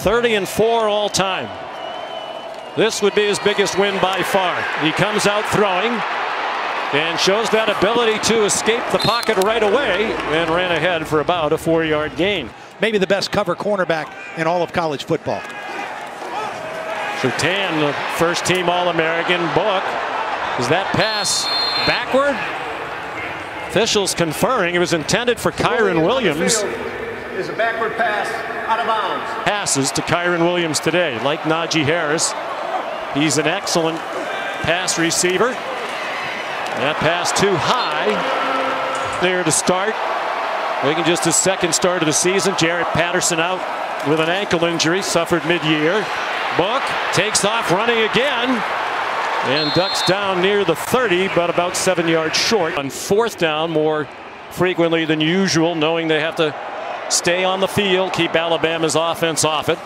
30-4 all time. This would be his biggest win by far. He comes out throwing and shows that ability to escape the pocket right away and ran ahead for about a 4-yard gain. Maybe the best cover cornerback in all of college football. Surtain, the first-team All-American. Book, is that pass backward? Officials conferring it was intended for Kyron Williams. Is a backward pass out of bounds. Passes to Kyron Williams today, like Najee Harris. He's an excellent pass receiver. That pass too high there to start. Making just his second start of the season. Jarrett Patterson out with an ankle injury, suffered mid-year. Book takes off running again and ducks down near the 30, but about 7 yards short. On fourth down more frequently than usual, knowing they have to stay on the field, keep Alabama's offense off it.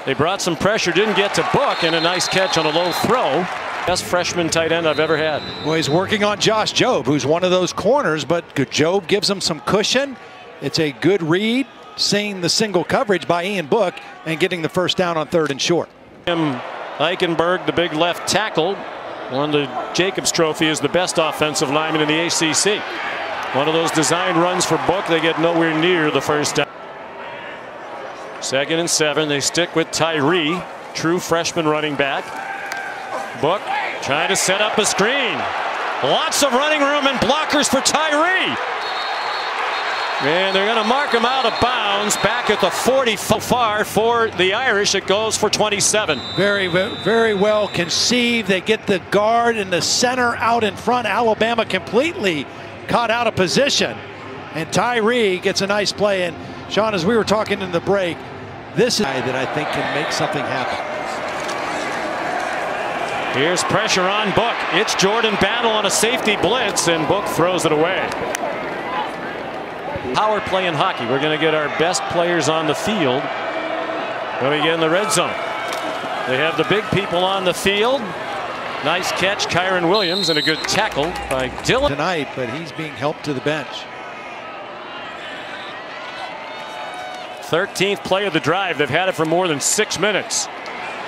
They brought some pressure, didn't get to Book, and a nice catch on a low throw. Best freshman tight end I've ever had. Well, he's working on Josh Jobe, who's one of those corners, but Jobe gives him some cushion. It's a good read, seeing the single coverage by Ian Book and getting the first down on 3rd and short. Eichenberg, the big left tackle, won the Jacobs Trophy as the best offensive lineman in the ACC. One of those design runs for Book, they get nowhere near the first down. 2nd and 7, they stick with Tyree, true freshman running back. Book trying to set up a screen. Lots of running room and blockers for Tyree. And they're going to mark him out of bounds back at the 40 far for the Irish. It goes for 27. Very well conceived. They get the guard and the center out in front. Alabama completely caught out of position. And Tyree gets a nice play. And Sean, as we were talking in the break, this is a guy that I think can make something happen. Here's pressure on Book. It's Jordan Battle on a safety blitz, and Book throws it away. Power play in hockey. We're going to get our best players on the field when we get in the red zone. They have the big people on the field. Nice catch, Kyron Williams, and a good tackle by Dylan tonight, but he's being helped to the bench. 13th play of the drive. They've had it for more than 6 minutes.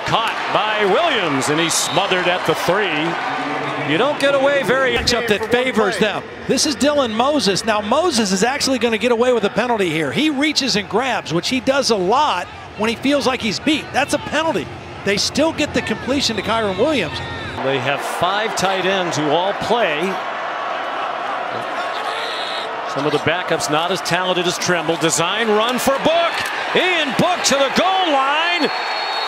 Caught by Williams, and he's smothered at the 3. You don't get away very matchup that favors them. This is Dylan Moses. Now Moses is actually going to get away with a penalty here. He reaches and grabs, which he does a lot when he feels like he's beat. That's a penalty. They still get the completion to Kyron Williams. They have 5 tight ends who all play. Some of the backups not as talented as Tremble. Design run for Book. Ian Book to the goal line.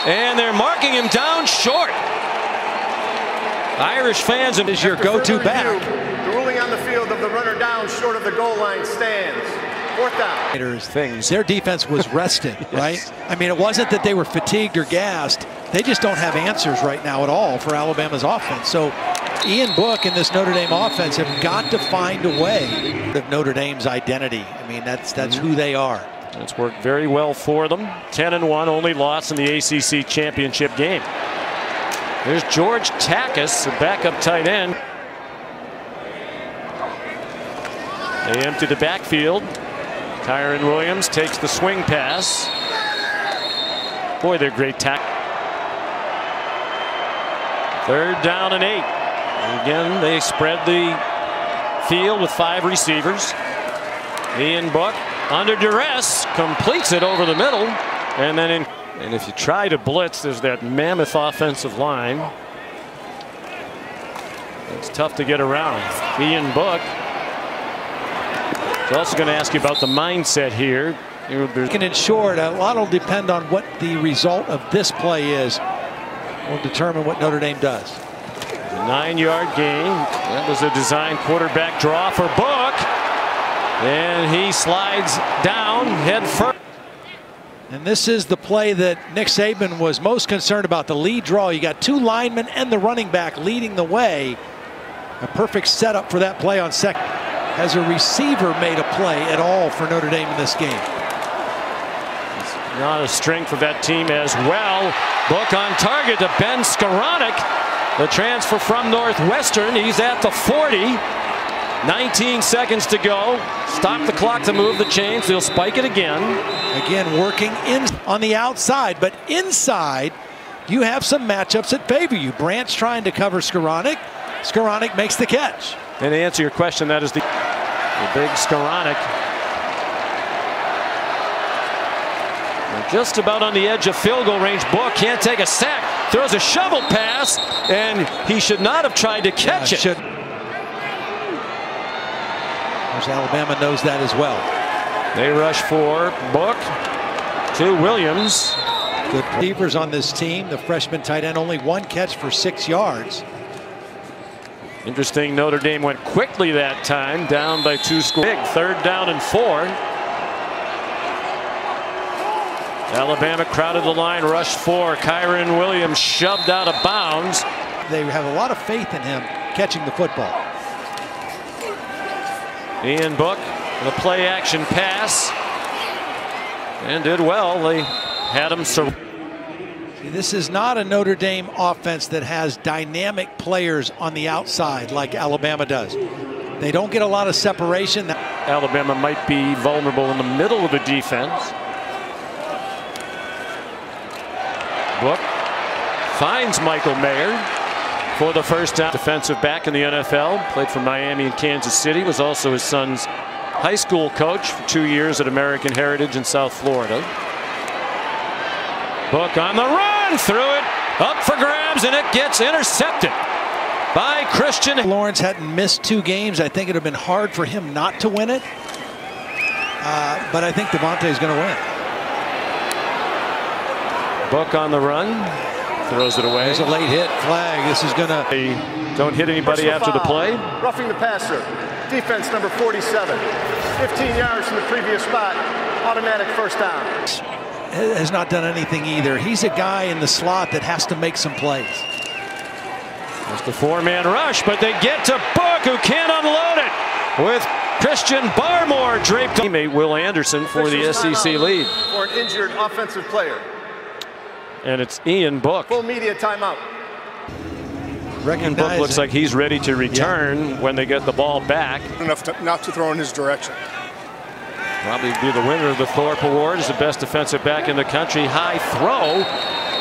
And they're marking him down short. Irish fans is your go-to back. The ruling on the field of the runner down short of the goal line stands. 4th down. Things. Their defense was rested, right? I mean, it wasn't that they were fatigued or gassed. They just don't have answers right now at all for Alabama's offense. So Ian Book and this Notre Dame offense have got to find a way of Notre Dame's identity. I mean, that's who they are. It's worked very well for them. 10-1, only loss in the ACC championship game. There's George Takis, a backup tight end. They empty the backfield. Kyron Williams takes the swing pass. Boy, they're great tackle. 3rd down and 8. Again, they spread the field with 5 receivers. Ian Book, under duress, completes it over the middle, and then and if you try to blitz, there's that mammoth offensive line. It's tough to get around. Ian Book. He's also going to ask you about the mindset here. In short, a lot will depend on what the result of this play is. Will determine what Notre Dame does. 9-yard gain. That was a design quarterback draw for Book. And he slides down head first. And this is the play that Nick Saban was most concerned about, the lead draw. You got 2 linemen and the running back leading the way. A perfect setup for that play on second. Has a receiver made a play at all for Notre Dame in this game? It's not a strength of that team as well. Book on target to Ben Skoranek, the transfer from Northwestern. He's at the 40. 19 seconds to go. Stop the clock to move the chains. They'll spike it again. Again, working in on the outside, but inside, you have some matchups that favor you. Brandt's trying to cover Skowronek. Skowronek makes the catch. And to answer your question, that is the big Skowronek. Just about on the edge of field goal range. Book can't take a sack. Throws a shovel pass, and he should not have tried to catch it. Of course, Alabama knows that as well. They rush for Book to Williams. Good receivers on this team. The freshman tight end, only one catch for 6 yards. Interesting, Notre Dame went quickly that time, down by 2 scores. Big 3rd down and 4. Alabama crowded the line, rushed for Kyron Williams, shoved out of bounds. They have a lot of faith in him catching the football. Ian Book, the play action pass, and did well. They had him. This is not a Notre Dame offense that has dynamic players on the outside like Alabama does. They don't get a lot of separation. Alabama might be vulnerable in the middle of the defense. Book finds Michael Mayer for the first down. Defensive back in the NFL, played for Miami and Kansas City, was also his son's high school coach for 2 years at American Heritage in South Florida. Book on the run, threw it up for grabs, and it gets intercepted by Christian. Lawrence hadn't missed 2 games. I think it would have been hard for him not to win it. But I think Devontae is going to win. Book on the run, throws it away. There's a late hit flag. This is going to. They don't hit anybody after the play. Roughing the passer. Defense number 47. 15 yards from the previous spot. Automatic first down. Has not done anything either. He's a guy in the slot that has to make some plays. Just a 4-man rush, but they get to Book, who can't unload it with Christian Barmore draped. Teammate Will Anderson for the SEC lead. For an injured offensive player. And it's Ian Book. Full media timeout. Ian Book looks like he's ready to return when they get the ball back. Enough not to throw in his direction. Probably be the winner of the Thorpe Award as the best defensive back in the country. High throw.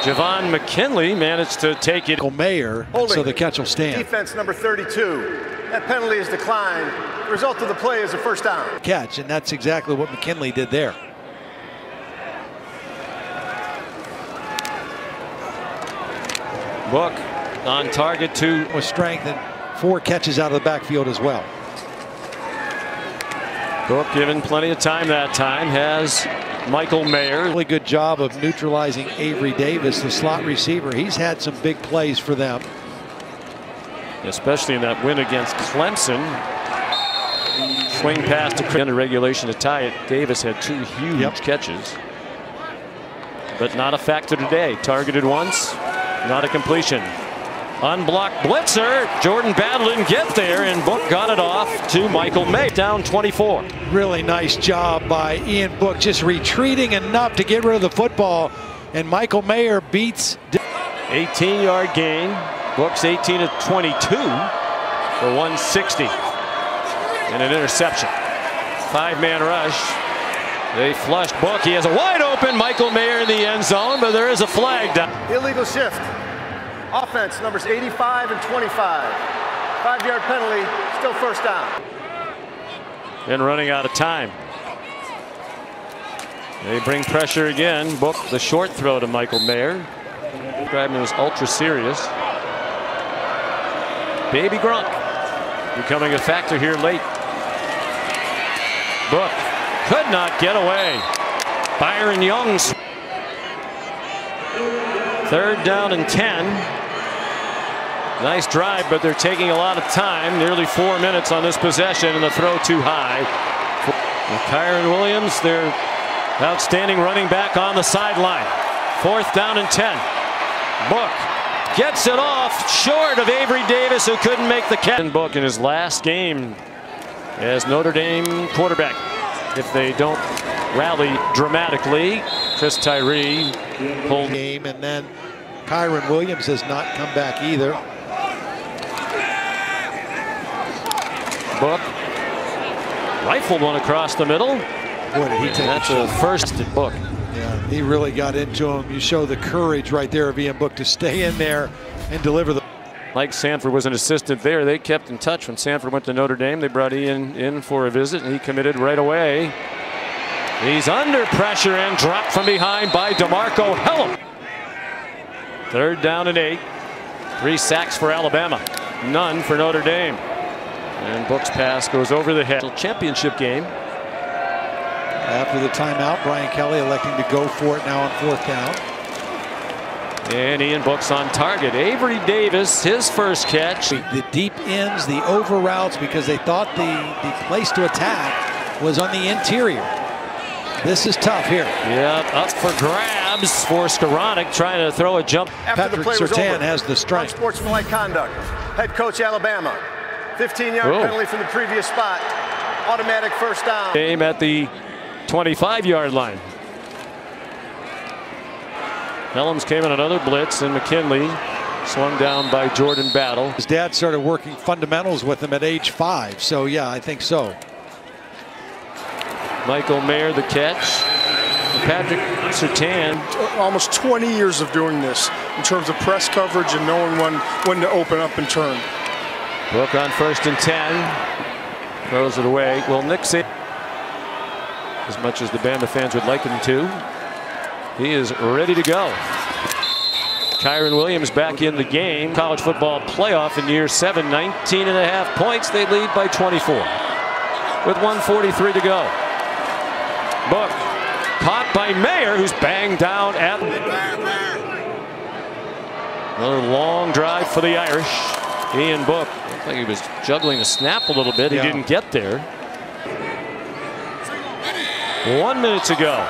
Javon McKinley managed to take it. Mayer, so the catch will stand. Defense number 32. That penalty is declined. The result of the play is a first down. Catch, and that's exactly what McKinley did there. Book on target with strength and 4 catches out of the backfield as well. Book given plenty of time that time, has Michael Mayer. Really good job of neutralizing Avery Davis, the slot receiver. He's had some big plays for them. Especially in that win against Clemson. Swing pass to under regulation to tie it. Davis had 2 huge catches. But not a factor today. Targeted once, not a completion. Unblocked blitzer. Jordan Battle didn't get there, and Book got it off to Michael Mayer. Down 24. Really nice job by Ian Book, just retreating enough to get rid of the football, and Michael Mayer beats. 18-yard gain. Book's 18 of 22 for 160 and an interception. 5-man rush. They flushed Book. He has a wide open Michael Mayer in the end zone, but there is a flag down. Illegal shift. Offense numbers 85 and 25. 5-yard penalty, still first down. And running out of time. They bring pressure again. Book the short throw to Michael Mayer. Described him as ultra serious. Baby Gronk becoming a factor here late. Book could not get away. Byron Young's 3rd down and 10. Nice drive, but they're taking a lot of time. Nearly 4 minutes on this possession, and the throw too high. With Kyron Williams, their outstanding running back, on the sideline. 4th down and 10. Book gets it off short of Avery Davis, who couldn't make the catch. Book in his last game as Notre Dame quarterback. If they don't rally dramatically, Chris Tyree pulled game, and then Kyron Williams has not come back either. Book rifled one across the middle. Boy, did he take That's a first Book. Yeah, he really got into him. You show the courage right there of Ian Book to stay in there and deliver the. Mike Sanford was an assistant there. They kept in touch when Sanford went to Notre Dame. They brought Ian in for a visit, and he committed right away. He's under pressure and dropped from behind by DeMarco Hellum. 3rd down and 8. 3 sacks for Alabama. None for Notre Dame. And Book's pass goes over the head. Championship game. After the timeout, Brian Kelly electing to go for it now on 4th down. And Ian Book's on target. Avery Davis, his first catch. The deep ends, the over routes, because they thought the place to attack was on the interior. This is tough here. Yeah, up for grabs for Skoranek, trying to throw a jump. After Patrick the play was Surtain over, has the strike. Unsportsmanlike conduct. Head coach Alabama. 15-yard penalty from the previous spot. Automatic first down. Game at the 25-yard line. Hellums came in another blitz, and McKinley swung down by Jordan Battle. His dad started working fundamentals with him at age 5, so yeah, I think so. Michael Mayer the catch. Patrick Surtain. Almost 20 years of doing this in terms of press coverage and knowing when to open up and turn. Book on 1st and 10. Throws it away. Well, Nick Saban, as much as the Bama fans would like him to, he is ready to go. Kyron Williams back in the game. College football playoff in year 7. 19.5 points. They lead by 24 with 1:43 to go. Book caught by Mayer, who's banged down at. Another long drive for the Irish. Ian Book looked like he was juggling a snap a little bit. He didn't get there. 1 minute to go.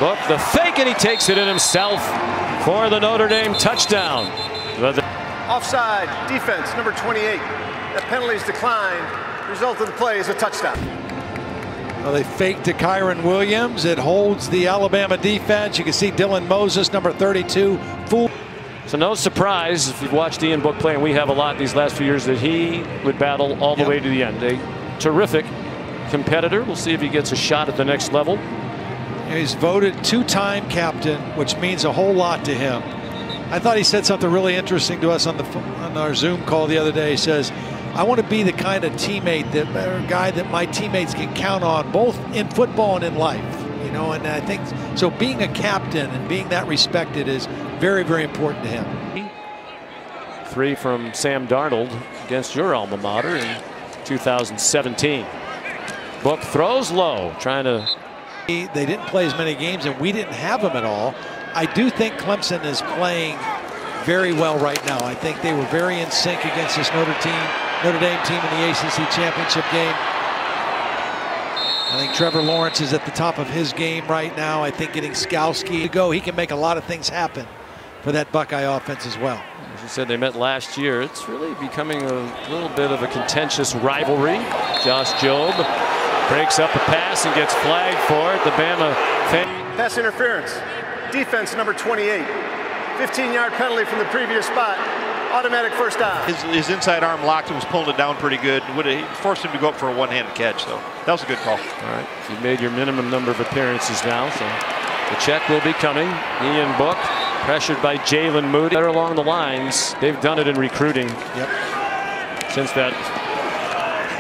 Book the fake, and he takes it in himself for the Notre Dame touchdown. Offside defense number 28. That penalty is declined. Result of the play is a touchdown. Well, they faked to Kyron Williams. It holds the Alabama defense. You can see Dylan Moses, number 32. So no surprise if you've watched Ian Book play, and we have a lot these last few years, that he would battle all the way to the end. A terrific competitor. We'll see if he gets a shot at the next level. He's voted 2-time captain, which means a whole lot to him. I thought he said something really interesting to us on our Zoom call the other day. He says, I want to be the kind of teammate or guy that my teammates can count on, both in football and in life. You know, and I think so. Being a captain and being that respected is very, very important to him. 3 from Sam Darnold against your alma mater in 2017. Book throws low, trying to. They didn't play as many games, and we didn't have them at all. I do think Clemson is playing very well right now. I think they were very in sync against this Notre Dame team in the ACC championship game. I think Trevor Lawrence is at the top of his game right now. I think getting Skowski to go, he can make a lot of things happen for that Buckeye offense as well. As you said, they met last year. It's really becoming a little bit of a contentious rivalry. Josh Jobe breaks up a pass and gets flagged for it. The Bama fan. Pass interference. Defense number 28. 15-yard penalty from the previous spot. Automatic first down. His inside arm locked and was pulling it down pretty good. Would have forced him to go up for a one-handed catch, so that was a good call. All right, you've made your minimum number of appearances now, so the check will be coming. Ian Book pressured by Jalen Moody. They're along the lines. They've done it in recruiting. Yep. Since that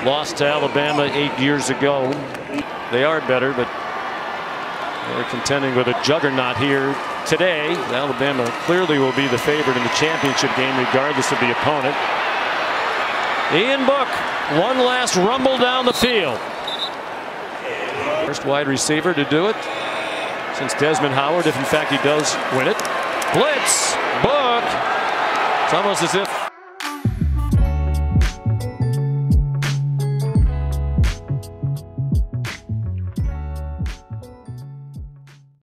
loss to Alabama 8 years ago. They are better, but they're contending with a juggernaut here today. Alabama clearly will be the favorite in the championship game regardless of the opponent. Ian Book, one last rumble down the field. First wide receiver to do it since Desmond Howard, if in fact he does win it. Blitz, Book. It's almost as if